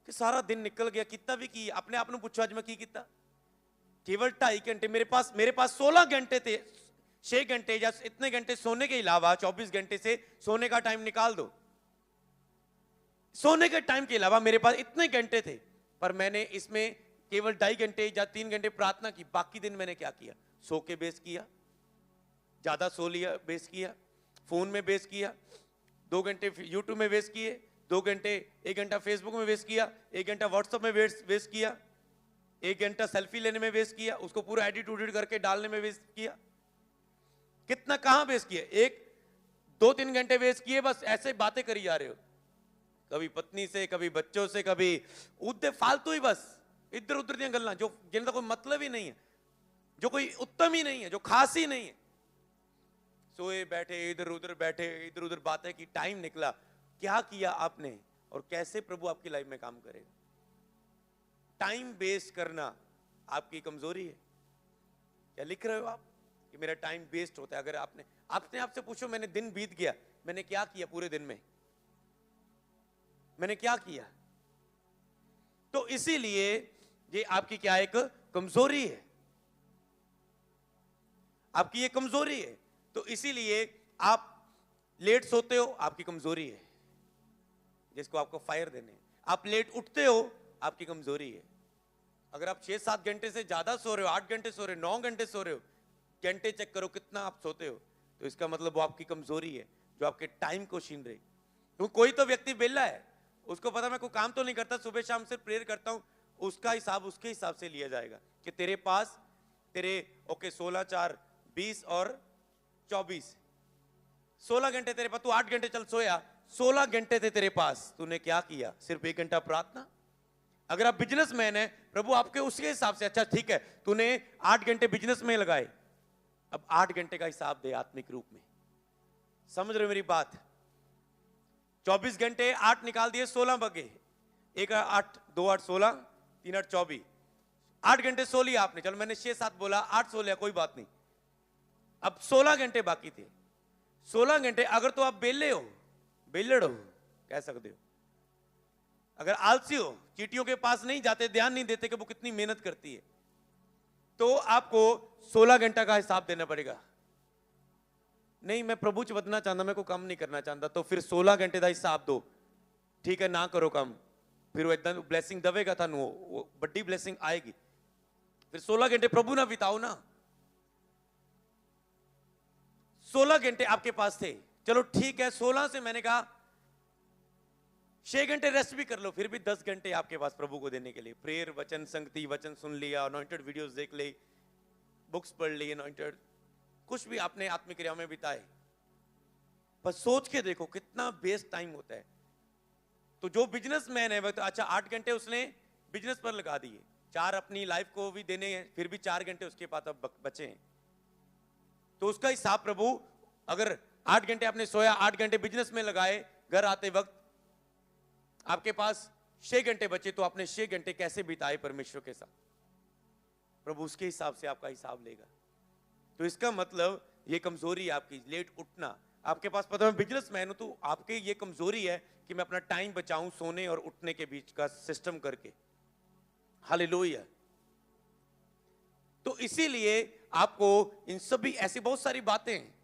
कि सारा दिन निकल गया, कितना भी की, अपने आप ने पूछो आज मैं की कितना? केवल 2.5 घंटे। मेरे पास 16 घंटे थे, 6 घंटे या इतने घंटे सोने के अलावा 24 घंटे से सोने का टाइम निकाल दो, सोने के टाइम के अलावा मेरे पास इतने घंटे थे, पर मैंने इसमें केवल 2.5 घंटे या 3 घंटे प्रार्थना की। बाकी दिन मैंने क्या किया? सो के बेस किया, ज्यादा सो लिया, बेस किया, फोन में बेस किया, 2 घंटे यूट्यूब में वेस्ट किए, 2 घंटे 1 घंटा फेसबुक में वेस्ट किया, 1 घंटा व्हाट्सएप में वेस्ट किया, 1 घंटा सेल्फी लेने में वेस्ट किया, उसको पूरा एडिट उडिट करके डालने में वेस्ट किया। कितना कहां वेस्ट किया? 1-2-3 घंटे वेस्ट किए, बस ऐसे बातें करी जा रहे हो, कभी पत्नी से, कभी बच्चों से, कभी उद्दे फालतू ही, बस इधर उधर दी गल्लां जो जिनका कोई मतलब ही नहीं है, जो कोई उत्तम ही नहीं है, जो खास ही नहीं है। सोए बैठे, इधर उधर बैठे, इधर उधर बातें की, टाइम निकला। क्या किया आपने और कैसे प्रभु आपकी लाइफ में काम करेगा? टाइम वेस्ट करना आपकी कमजोरी है। क्या लिख रहे हो आप कि मेरा टाइम वेस्ट होता है? अगर आपने अपने आप से पूछो, मैंने दिन बीत गया, मैंने क्या किया पूरे दिन में, मैंने क्या किया? तो इसीलिए ये आपकी क्या एक कमजोरी है, आपकी ये कमजोरी है। तो इसीलिए आप लेट सोते हो, आपकी कमजोरी है, जिसको आपको फायर देने। आप लेट उठते हो, आपकी कमजोरी है। अगर आप 6-7 घंटे से ज्यादा सो रहे हो, 8 घंटे सो रहे हो, 9 घंटे सो रहे हो, घंटे चेक करो कितना आप सोते हो, तो इसका मतलब वो आपकी कमजोरी है जो आपके टाइम को छीन रही। तो कोई तो व्यक्ति बेला है, उसको पता मैं कोई काम तो नहीं करता, सुबह शाम से प्रेयर करता हूं, उसका हिसाब उसके हिसाब से लिया जाएगा कि तेरे पास तेरे 16-4-20 और 24 16 घंटे तेरे पास, तू 8 घंटे चल सोया, 16 घंटे थे तेरे पास, तूने क्या किया? सिर्फ 1 घंटा प्रार्थना। अगर आप बिजनेसमैन है, प्रभु आपके उसके हिसाब से, अच्छा ठीक है, तूने 8 घंटे बिजनेस में लगाए, अब 8 घंटे का हिसाब दे आत्मिक रूप में। समझ रहे हो मेरी बात? 24 घंटे 8 निकाल दिए, 16 बगे, 1 8 2 8 16, 3 8 24, 8 घंटे सो लिया आपने। चलो मैंने 6-7 बोला, 8 सो लिया, कोई बात नहीं। अब 16 घंटे बाकी थे। 16 घंटे अगर तो आप बेले हो, बेलड़ हो कह सकते हो, अगर आलसी हो, चीटियों के पास नहीं जाते, ध्यान नहीं देते कि वो कितनी मेहनत करती है, तो आपको 16 घंटा का हिसाब देना पड़ेगा। नहीं मैं प्रभु च बदना चाहता, मैं को काम नहीं करना चाहता, तो फिर 16 घंटे का हिसाब दो, ठीक है ना करो काम, फिर वो एकदम ब्लेसिंग दवेगा थानू, वो बड़ी ब्लेसिंग आएगी। फिर 16 घंटे प्रभु ना बिताओ ना। 16 घंटे आपके पास थे, चलो ठीक है, 16 से मैंने कहा 6 घंटे रेस्ट भी कर लो, फिर भी 10 घंटे आपके पास प्रभु को देने के लिए। प्रेयर, वचन संगति, वचन सुन लिया, अनॉइंटेड वीडियोस देख ली, बुक्स पढ़ ली, अनॉइंटेड कुछ भी आपने आत्मिक क्रिया में बिताए। पर सोच के देखो कितना बेस्ट टाइम होता है। तो जो बिजनेसमैन है, तो अच्छा 8 घंटे उसने बिजनेस पर लगा दिए, 4 अपनी लाइफ को भी देने हैं, फिर भी 4 घंटे उसके पास अब बचे हैं, तो उसका हिसाब प्रभु, अगर 8 घंटे आपने सोया, 8 घंटे बिजनेस में लगाए, घर आते वक्त आपके पास 6 घंटे बचे, तो आपने 6 घंटे कैसे बिताए परमेश्वर के साथ, प्रभु उसके हिसाब से आपका हिसाब लेगा। तो इसका मतलब ये कमजोरी आपकी, लेट उठना। आपके पास पता है बिजनेसमैन हूं, तो आपके ये कमजोरी है कि मैं अपना टाइम बचाऊं सोने और उठने के बीच का सिस्टम करके। हालेलुया। तो इसीलिए आपको इन सभी ऐसी बहुत सारी बातें हैं।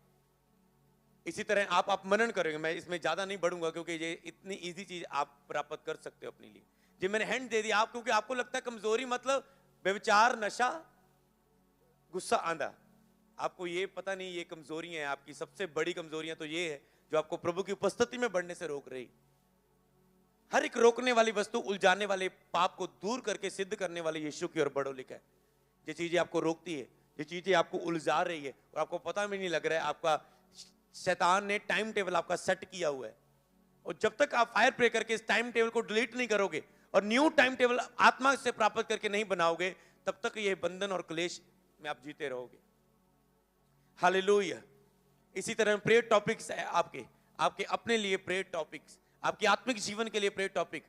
इसी तरह आप मनन करेंगे, मैं इसमें ज्यादा नहीं बढ़ूंगा क्योंकि ये इतनी इजी चीज आप प्राप्त कर सकते हो अपने लिए। जी मैंने हैंड दे दिया आप, क्योंकि आपको लगता है कमजोरी मतलब व्यभिचार, नशा, गुस्सा आंधा। आपको ये पता नहीं ये कमजोरियां हैं आपकी। सबसे बड़ी कमजोरियां तो ये है जो आपको प्रभु की उपस्थिति में बढ़ने से रोक रही। हर एक रोकने वाली वस्तु, उलझाने वाले, पाप को दूर करके सिद्ध करने वाले यीशु की ओर बढ़ो लिखा है। ये चीजें आपको रोकती है, ये चीजें आपको उलझा रही है और आपको पता भी नहीं लग रहा है, आपका शैतान ने टाइम टेबल आपका सेट किया हुआ है। और जब तक आप फायर प्रे करके इस टाइम टेबल को डिलीट नहीं करोगे और न्यू टाइम टेबल आत्मा से प्राप्त करके नहीं बनाओगे, तब तक ये बंधन और क्लेश में आप जीते रहोगे। हालेलुया। इसी तरह प्रेयर टॉपिक्स है आपके आपके अपने लिए प्रेयर टॉपिक्स, आपके आत्मिक जीवन के लिए प्रेयर टॉपिक,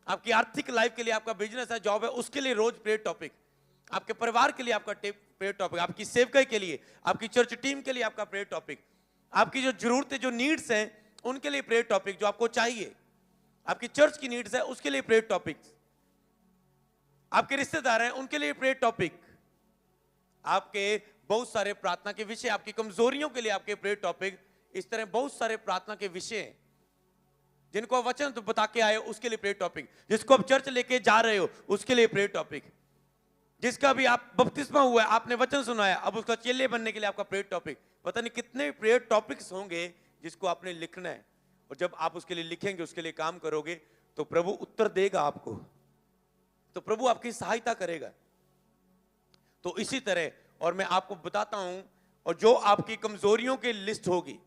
आपकी आर्थिक लाइफ के लिए, आपका बिजनेस है, जॉब है, उसके लिए रोज प्रेयर टॉपिक, आपके परिवार के लिए आपका प्रेयर टॉपिक, आपकी सेवकाई के लिए, आपकी चर्च टीम के लिए आपका प्रेयर टॉपिक, आपकी जो जरूरतें, जो नीड्स हैं, उनके लिए प्रेयर टॉपिक जो आपको चाहिए। आपकी चर्च की नीड्स है उसके लिए प्रेयर टॉपिक्स, आपके रिश्तेदार हैं उनके लिए प्रेयर टॉपिक, आपके बहुत सारे प्रार्थना के विषय, आपकी कमजोरियों के लिए आपके प्रेयर टॉपिक, इस तरह बहुत सारे प्रार्थना के विषय हैं जिनको आप वचन तो बता के आए हो उसके लिए प्रेयर टॉपिक, जिसको आप चर्च लेके जा रहे हो उसके लिए प्रेयर टॉपिक, जिसका भी आप बपतिस्मा हुआ है आपने वचन सुनाया अब उसका चेले बनने के लिए आपका प्रेयर टॉपिक, पता नहीं कितने प्रेयर टॉपिक्स होंगे जिसको आपने लिखना है। और जब आप उसके लिए लिखेंगे उसके लिए काम करोगे तो प्रभु उत्तर देगा आपको, तो प्रभु आपकी सहायता करेगा। तो इसी तरह और मैं आपको बताता हूं, और जो आपकी कमजोरियों की लिस्ट होगी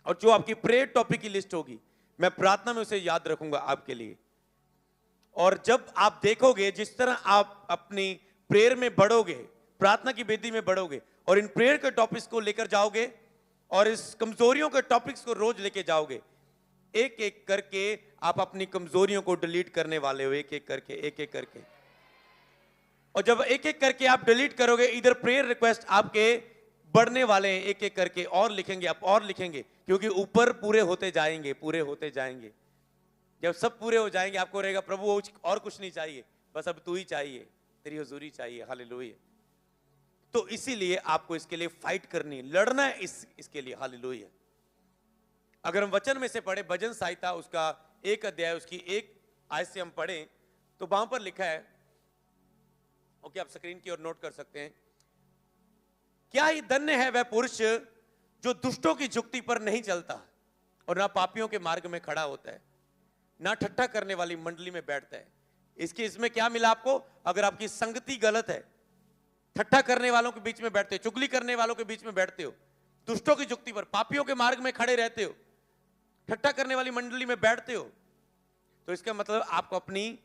और जो आपकी प्रेयर टॉपिक की लिस्ट होगी मैं प्रार्थना में उसे याद रखूंगा आपके लिए। और जब आप देखोगे जिस तरह आप अपनी प्रेयर में बढ़ोगे, प्रार्थना की वेदी में बढ़ोगे और इन प्रेयर के टॉपिक्स को लेकर जाओगे और इस कमजोरियों के टॉपिक्स को रोज लेके जाओगे, एक एक करके आप अपनी कमजोरियों को डिलीट करने वाले हो, एक एक करके एक एक करके। और जब एक एक करके आप डिलीट करोगे इधर प्रेयर रिक्वेस्ट आपके बढ़ने वाले हैं, एक एक करके और लिखेंगे आप और लिखेंगे, क्योंकि ऊपर पूरे होते जाएंगे, पूरे होते जाएंगे। जब सब पूरे हो जाएंगे आपको रहेगा प्रभु और कुछ नहीं चाहिए, बस अब तू ही चाहिए, तेरी हुजूरी चाहिए, हालेलुया। तो इसीलिए आपको इसके लिए फाइट करनी है, लड़ना है इसके लिए, हालेलुया। अगर हम वचन में से पढ़े भजन संहिता उसका 1 अध्याय उसकी 1 आयत से हम पढ़ें तो वहां पर लिखा है, ओके आप स्क्रीन की ओर नोट कर सकते हैं, क्या ही धन्य है वह पुरुष जो दुष्टों की जुक्ति पर नहीं चलता और ना पापियों के मार्ग में खड़ा होता है, ना ठट्ठा करने वाली मंडली में बैठता है। इसमें क्या मिला आपको? अगर आपकी संगति गलत है, ठट्ठा करने वालों के बीच में बैठते हो, चुगली करने वालों के बीच में बैठते हो, दुष्टों की जुक्ति पर, पापियों के मार्ग में खड़े रहते हो, ठट्ठा करने वाली मंडली में बैठते हो, तो इसका मतलब आपको अपनी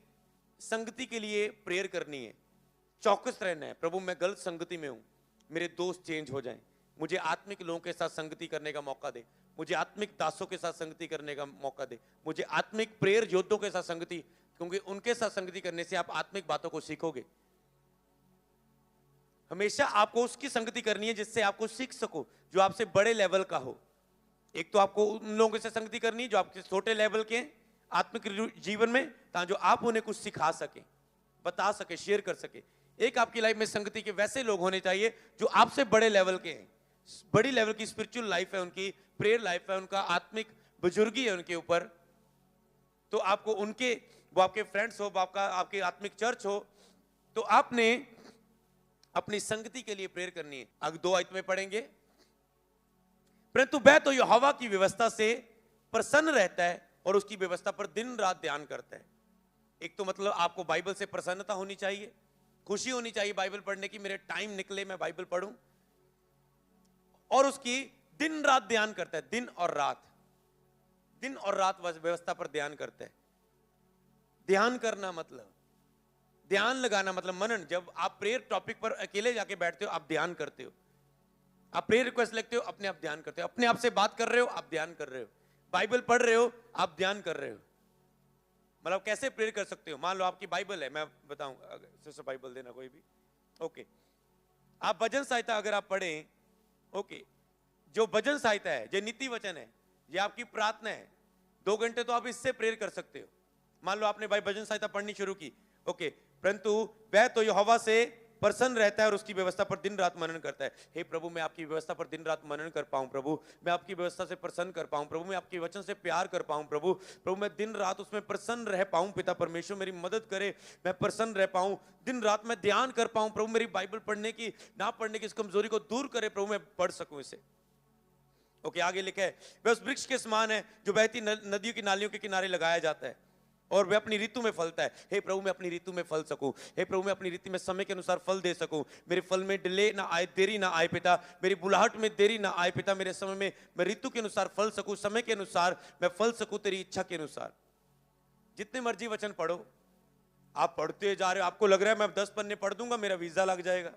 संगति के लिए प्रेयर करनी है, चौकस रहना है। प्रभु मैं गलत संगति में हूं, मेरे दोस्त चेंज हो जाएं, मुझे आत्मिक लोगों के साथ संगति करने का मौका दे, मुझे आत्मिक दासों के साथ संगति करने का मौका दे, मुझे आत्मिक प्रेयर योद्धों के साथ संगति, क्योंकि उनके साथ संगति करने से आप आत्मिक बातों को सीखोगे। हमेशा आपको उसकी संगति करनी है जिससे आपको सीख सको, जो आपसे बड़े लेवल का हो। एक तो आपको उन लोगों से संगति करनी है जो आपके छोटे लेवल के हैं आत्मिक जीवन में, ताकि जो आप उन्हें कुछ सिखा सके, बता सके, शेयर कर सके। एक आपकी लाइफ में संगति के वैसे लोग होने चाहिए जो आपसे बड़े लेवल के हैं, बड़ी लेवल की स्पिरिचुअल लाइफ है उनकी, प्रेयर लाइफ है उनका, आत्मिक बुजुर्गी है उनके ऊपर। तो आपको उनके, वो आपके फ्रेंड्स हो, आपके आत्मिक चर्च हो, तो आपने अपनी संगति के लिए प्रेयर करनी है। अगर 2 आयत में पढ़ेंगे, परंतु वह तो यहोवा की व्यवस्था से प्रसन्न रहता है और उसकी व्यवस्था पर दिन रात ध्यान करता है। एक तो मतलब आपको बाइबल से प्रसन्नता होनी चाहिए, खुशी होनी चाहिए बाइबल पढ़ने की, मेरे टाइम निकले मैं बाइबल पढ़ूं, और उसकी दिन रात ध्यान करता है, दिन और रात व्यवस्था पर ध्यान करता है। ध्यान करना मतलब ध्यान लगाना, मतलब मनन। जब आप प्रेयर टॉपिक पर अकेले जाके बैठते हो आप ध्यान करते हो, आप प्रेयर रिक्वेस्ट लिखते हो अपने आप ध्यान करते हो, अपने आप से बात कर रहे हो आप ध्यान कर रहे हो, बाइबल पढ़ रहे हो आप ध्यान कर रहे हो। मतलब कैसे प्रेयर कर सकते हो? मान लो आपकी बाइबल है, मैं बताऊंगा, सिर्फ बाइबल देना कोई भी, ओके। आप भजन संहिता अगर आप पढ़ें, ओके, जो भजन संहिता है, जो नीति वचन है, ये आपकी प्रार्थना है। 2 घंटे तो आप इससे प्रेयर कर सकते हो। मान लो आपने भाई भजन संहिता पढ़नी शुरू की, ओके, परंतु वह तो यहोवा से प्रसन्न रहता है और उसकी व्यवस्था पर दिन रात मनन करता है। हे प्रभु मैं आपकी व्यवस्था पर दिन रात मनन कर पाऊं, प्रभु मैं आपकी व्यवस्था से प्रसन्न कर पाऊं, प्रभु मैं आपके वचन से प्यार कर पाऊं, प्रभु मैं दिन रात उसमें प्रसन्न रह पाऊं। पिता परमेश्वर मेरी मदद करे, मैं प्रसन्न रह पाऊं, दिन रात मैं ध्यान कर पाऊं। प्रभु मेरी बाइबल पढ़ने की, ना पढ़ने की इस कमजोरी को दूर करे, प्रभु मैं पढ़ सकूं इसे। ओके, आगे लिखा है, वह उस वृक्ष के समान है जो बहती नदियों की नालियों के किनारे लगाया जाता है और वह अपनी ऋतु में फलता है। हे प्रभु मैं अपनी ऋतु में फल सकूं, हे प्रभु मैं अपनी ऋतु में समय के अनुसार फल दे सकूं, मेरे फल में डिले ना आए, देरी ना आए पिता, मेरी बुलाहट में देरी ना आए पिता, मेरे समय में मैं ऋतु के अनुसार फल सकूं, समय के अनुसार मैं फल सकूं, तेरी इच्छा के अनुसार। जितने मर्जी वचन पढ़ो, आप पढ़ते जा रहे हो, आपको लग रहा है मैं 10 पन्ने पढ़ दूंगा मेरा वीजा लग जाएगा,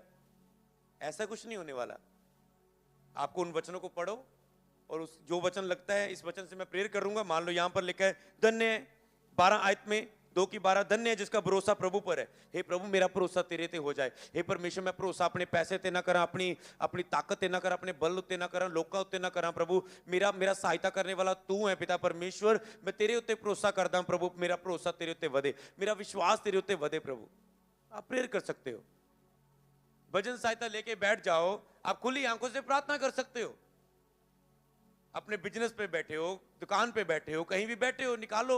ऐसा कुछ नहीं होने वाला। आपको उन वचनों को पढ़ो और जो वचन लगता है इस वचन से मैं प्रेयर करूंगा। मान लो यहां पर लिखा है धन्य, 12 आयत में 2 की 12, धन्य है जिसका भरोसा प्रभु पर है। हे प्रभु मेरा भरोसा तेरे ते हो जाए। हे परमेश्वर मैं भरोसा अपने पैसे ते ना करा, अपनी ताकत ते ना करा, अपने बल उत्ते ना करा, लोकां उत्ते ना करा। प्रभु मेरा सहायता करने वाला तू है पिता परमेश्वर, मैं तेरे उत्ते भरोसा करदा हूं। प्रभु मेरा भरोसा तेरे उत्ते वधे, मेरा विश्वास तेरे उत्ते वधे। प्रभु आप प्रेयर कर सकते हो, भजन सहायता लेके बैठ जाओ, आप खुली आंखों से प्रार्थना कर सकते हो। अपने बिजनेस पे बैठे हो, दुकान पे बैठे हो, कहीं भी बैठे हो, निकालो,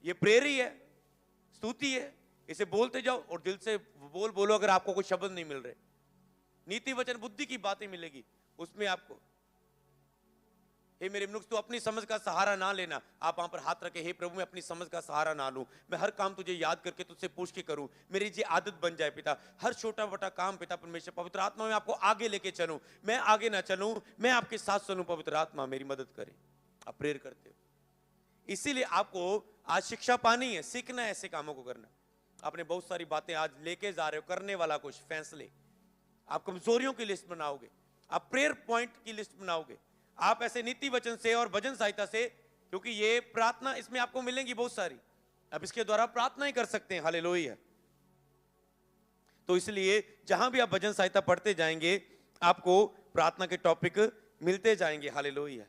ये प्रेयर ही है, स्तुति है, इसे बोलते जाओ और दिल से बोलो। अगर आपको कोई शब्द नहीं मिल रहे, नीति वचन बुद्धि की बातें मिलेगी उसमें आपको। हे मेरे मनुष्य तू अपनी समझ का सहारा ना लेना। आप वहां पर हाथ रखे, हे प्रभु मैं अपनी समझ का सहारा ना लूं, मैं हर काम तुझे याद करके तुझसे पूछ के करूं, मेरी ये आदत बन जाए पिता। हर छोटा बड़ा काम पिता परमेश्वर पवित्र आत्मा में आपको आगे लेके चलूं, मैं आगे ना चलूं, मैं आपके साथ चलूं। पवित्र आत्मा मेरी मदद करे। आप प्रेयर करते हो, इसीलिए आपको आज शिक्षा पानी है, सीखना है ऐसे कामों को करना। आपने बहुत सारी बातें आज लेके जा रहे हो, करने वाला कुछ फैसले, आप कमजोरियों की लिस्ट बनाओगे, आप प्रेयर पॉइंट की लिस्ट बनाओगे, आप ऐसे नीति वचन से और भजन सहायता से, क्योंकि ये प्रार्थना इसमें आपको मिलेंगी बहुत सारी, अब इसके द्वारा प्रार्थना ही कर सकते हैं। हालेलुया। तो इसलिए जहां भी आप भजन सहायता पढ़ते जाएंगे आपको प्रार्थना के टॉपिक मिलते जाएंगे। हालेलुया।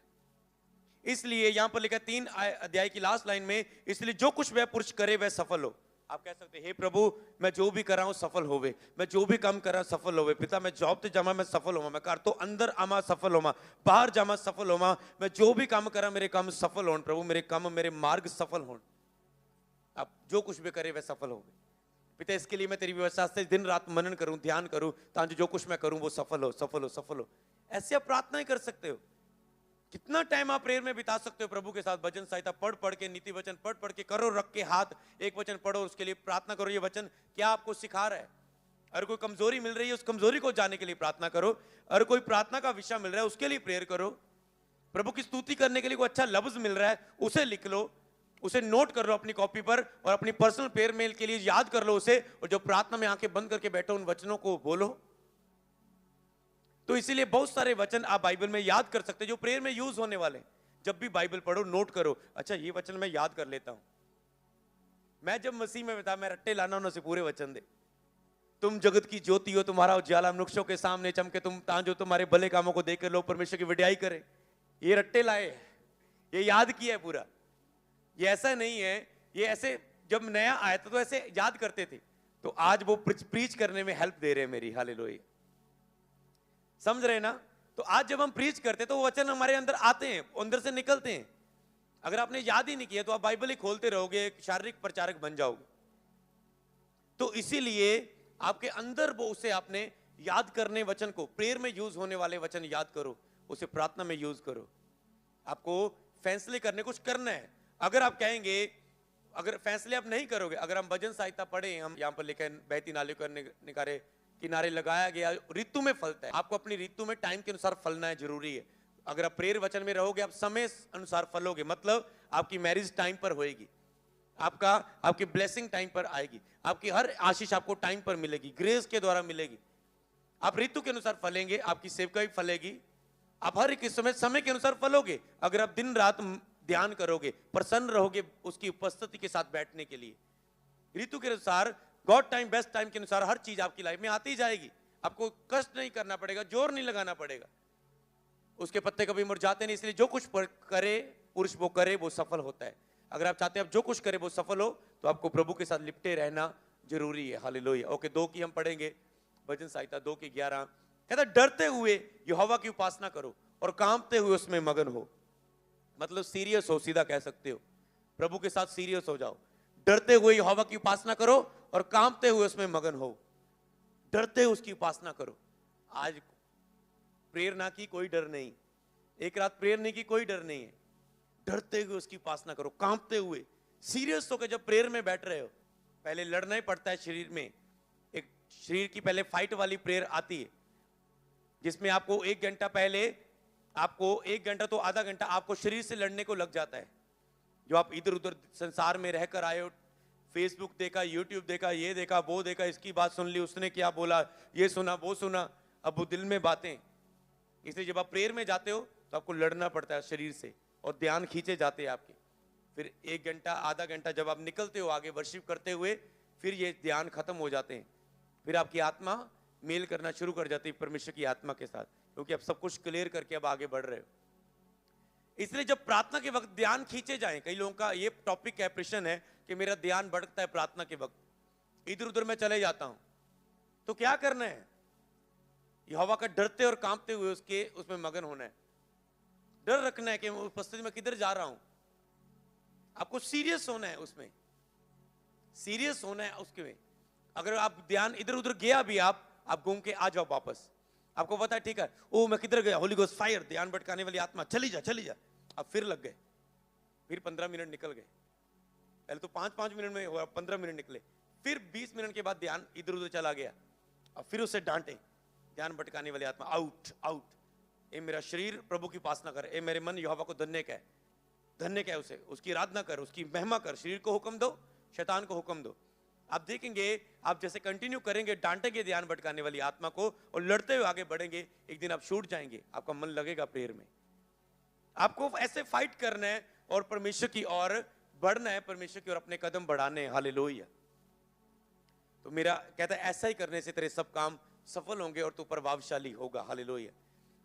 इसलिए यहां पर लिखा 3 अध्याय की लास्ट लाइन में, इसलिए जो कुछ वह पुरुष करे वह सफल हो। आप कह सकते हैं हे प्रभु मैं जो भी कर रहा हूं सफल होवे, मैं जो भी काम कर रहा हूं सफल होवे। पिता मैं जॉब ते जामा मैं सफल होवा, मैं घर तो अंदर आमा सफल होवा, बाहर जामा सफल होवा, मैं जो भी काम कर रहा मेरे काम सफल होन। प्रभु मेरे काम मेरे मार्ग सफल होन। आप जो कुछ भी करे वह सफल होवे पिता। इसके लिए मैं तेरी व्यवस्था से दिन रात मनन करूं, ध्यान करूं, ताकि जो कुछ मैं करूं वो सफल हो, सफल हो, सफल हो। ऐसे आप प्रार्थना ही कर सकते हो। कितना टाइम आप प्रेयर में बिता सकते हो प्रभु के साथ। भजन सहायता पढ़ के, नीति वचन पढ़ के करो, रख के हाथ, एक वचन पढ़ो, उसके लिए प्रार्थना करो। ये वचन क्या आपको सिखा रहा है? अगर कोई कमजोरी मिल रही है उस कमजोरी को जानने के लिए प्रार्थना करो। अगर कोई प्रार्थना का विषय मिल रहा है उसके लिए प्रेयर करो। प्रभु की स्तुति करने के लिए कोई अच्छा लफ्ज मिल रहा है उसे लिख लो, उसे नोट कर लो अपनी कॉपी पर, और अपनी पर्सनल प्रेयर मेल के लिए याद कर लो उसे, और जो प्रार्थना में आंखें बंद करके बैठो उन वचनों को बोलो। तो इसीलिए बहुत सारे वचन आप बाइबल में याद कर सकते हैं जो प्रेयर में यूज होने वाले। जब भी बाइबल पढ़ो नोट करो, अच्छा ये वचन मैं याद कर लेता हूं। मैं जब मसीह में बता, मैं रट्टे लाना उन्होंने पूरे वचन दे। तुम जगत की ज्योति हो, तुम्हारा उजाला मनुष्यों के सामने चमके, तुम जो तुम्हारे भले कामों को देखकर लोग परमेश्वर की वडियाई करे। ये रट्टे लाए, ये याद किया है पूरा। ये ऐसा नहीं है, ये ऐसे जब नया आया था तो ऐसे याद करते थे, तो आज वो प्रीच करने में हेल्प दे रहे हैं मेरी। हालेलुया। समझ रहे ना? तो आज जब हम प्रीच करते हैं तो वो वचन हमारे अंदर आते हैं, अंदर से निकलते हैं। अगर आपने याद ही नहीं किया तो आप बाइबल ही खोलते रहोगे, एक शारीरिक प्रचारक बन जाओगे। तो इसीलिए आपके अंदर वो उसे आपने याद करने वचन को, प्रेयर में यूज होने वाले वचन याद करो, उसे प्रार्थना में यूज करो। आपको फैसले करने कुछ करना है। अगर आप कहेंगे, अगर फैसले आप नहीं करोगे, अगर हम भजन सहायता पढ़े, हम यहाँ पर लिखे बहती नालियों के किनारे लगाया गया, ऋतु में फलता है। आपको अपनी ऋतु में टाइम के अनुसार फलना है, जरूरी है। अगर आप प्रेयर वचन में रहोगे आप समय अनुसार फलोगे, मतलब आपकी मैरिज टाइम पर होएगी, आपकी ब्लेसिंग टाइम पर आएगी, आपकी हर आशीष आपको टाइम पर मिलेगी, ग्रेस के द्वारा मिलेगी। आप ऋतु के अनुसार फलेंगे, आपकी सेवका भी फलेगी, आप हर एक समय के अनुसार फलोगे। अगर आप दिन रात ध्यान करोगे, प्रसन्न रहोगे उसकी उपस्थिति के साथ बैठने के लिए, ऋतु के अनुसार, गॉड टाइम, बेस्ट टाइम के अनुसार हर चीज आपकी लाइफ में आती जाएगी। आपको कष्ट नहीं करना पड़ेगा, जोर नहीं लगाना पड़ेगा। उसके पत्ते कभी मुरझाते नहीं। इसलिए जो कुछ करे पुरुष वो करे वो सफल होता है। अगर आप चाहते हैं आप जो कुछ करे वो सफल हो, तो आपको प्रभु के साथ लिपटे रहना जरूरी है। हालेलुया। ओके, 2 की हम पढ़ेंगे, भजन सहायता 2 की 11 कहता डरते हुए यहोवा की उपासना करो और कांपते हुए उसमें मगन हो। मतलब सीरियस हो, सीधा कह सकते हो, प्रभु के साथ सीरियस हो जाओ। डरते हुए यहोवा की उपासना करो और कांपते हुए उसमें मगन हो। डरते हुए उसकी उपासना करो। आज प्रेयर ना की कोई डर नहीं, एक रात प्रेयर नहीं की कोई डर नहीं है। डरते हुए उसकी उपासना करो, कांपते हुए, सीरियस होकर जब प्रेयर में बैठ रहे हो। पहले लड़ना ही पड़ता है शरीर में, एक शरीर की पहले फाइट वाली प्रेयर आती है, जिसमें आपको 1 घंटा पहले, आपको 1 घंटा तो आधा घंटा आपको शरीर से लड़ने को लग जाता है। जो आप इधर उधर संसार में रहकर आए हो, फेसबुक देखा, यूट्यूब देखा, ये देखा, वो देखा, इसकी बात सुन ली, उसने क्या बोला, ये सुना, वो सुना, अब वो दिल में बातें। इसलिए जब आप प्रेयर में जाते हो तो आपको लड़ना पड़ता है शरीर से, और ध्यान खींचे जाते हैं आपके। फिर 1 घंटा आधा घंटा जब आप निकलते हो आगे वर्शिप करते हुए, फिर ये ध्यान खत्म हो जाते हैं। फिर आपकी आत्मा मेल करना शुरू कर जाती है परमेश्वर की आत्मा के साथ, क्योंकि आप सब कुछ क्लियर करके अब आगे बढ़ रहे हो। इसलिए जब प्रार्थना के वक्त ध्यान खींचे जाएं, कई लोगों का ये टॉपिक है, प्रश्न है कि मेरा ध्यान भटकता है प्रार्थना के वक्त, इधर उधर मैं चले जाता हूं, तो क्या करना है? यहोवा का डरते और कांपते हुए उसमें मगन होना है। डर रखना है कि उपस्थिति में किधर जा रहा हूं। आपको सीरियस होना है, उसमें सीरियस होना है उसके में। अगर आप ध्यान इधर उधर गया भी, आप घूम के आ जाओ वापस, आपको पता है ठीक है, ओ मैं किधर गया, होली गोस्ट फायर, ध्यान भटकाने वाली आत्मा, चली जा। अब फिर लग गए, फिर 15 मिनट निकल गए। पहले तो 5-5 मिनट में हुआ, 15 मिनट निकले, फिर 20 मिनट के बाद ध्यान इधर उधर चला गया। अब फिर उसे डांटे, ध्यान भटकाने वाली आत्मा, आउट आउट। ए मेरा शरीर प्रभु की उपासना कर, ए मेरे मन यहोवा को धन्य कह, धन्य कह उसे, उसकी आराधना कर, उसकी महिमा कर। शरीर को हुक्म दो, शैतान को हुक्म दो। आप देखेंगे, आप जैसे कंटिन्यू करेंगे, डांटेंगे ध्यान भटकाने वाली आत्मा को और लड़ते हुए आगे बढ़ेंगे, एक दिन आप छूट जाएंगे, आपका मन लगेगा प्रेयर में। आपको ऐसे फाइट करना है और परमेश्वर की ओर बढ़ना है, परमेश्वर की ओर अपने कदम बढ़ाने हैं। हालेलुया। तो मेरा कहता है ऐसा ही करने से तेरे सब काम सफल होंगे और तू प्रभावशाली होगा। हालेलुया।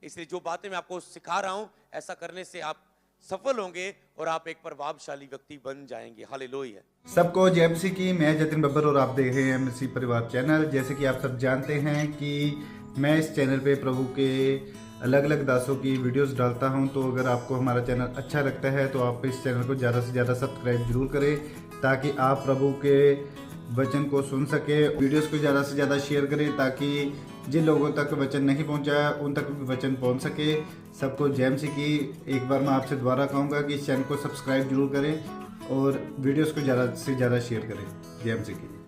इसलिए जो बातें मैं आपको सिखा रहा हूं, ऐसा करने से आप सफल होंगे और आप एक प्रभावशाली व्यक्ति बन जाएंगे। हालेलुया। सबको जय मसीह की। मैं जतिन बब्बर और आप देख रहे हैं मसीह परिवार चैनल। जैसे कि आप सब जानते हैं कि मैं इस चैनल पे प्रभु के अलग अलग दासों की वीडियोस डालता हूं, तो अगर आपको हमारा चैनल अच्छा लगता है तो आप इस चैनल को ज़्यादा से ज़्यादा सब्सक्राइब जरूर करें, ताकि आप प्रभु के वचन को सुन सके। वीडियोस को ज़्यादा से ज़्यादा शेयर करें, ताकि जिन लोगों तक वचन नहीं पहुंचा उन तक भी वचन पहुंच सके। सबको जय मसीह की। एक बार मैं आपसे दोबारा कहूँगा कि इस चैनल को सब्सक्राइब जरूर करें और वीडियोस को ज़्यादा से ज़्यादा शेयर करें। जय मसीह की।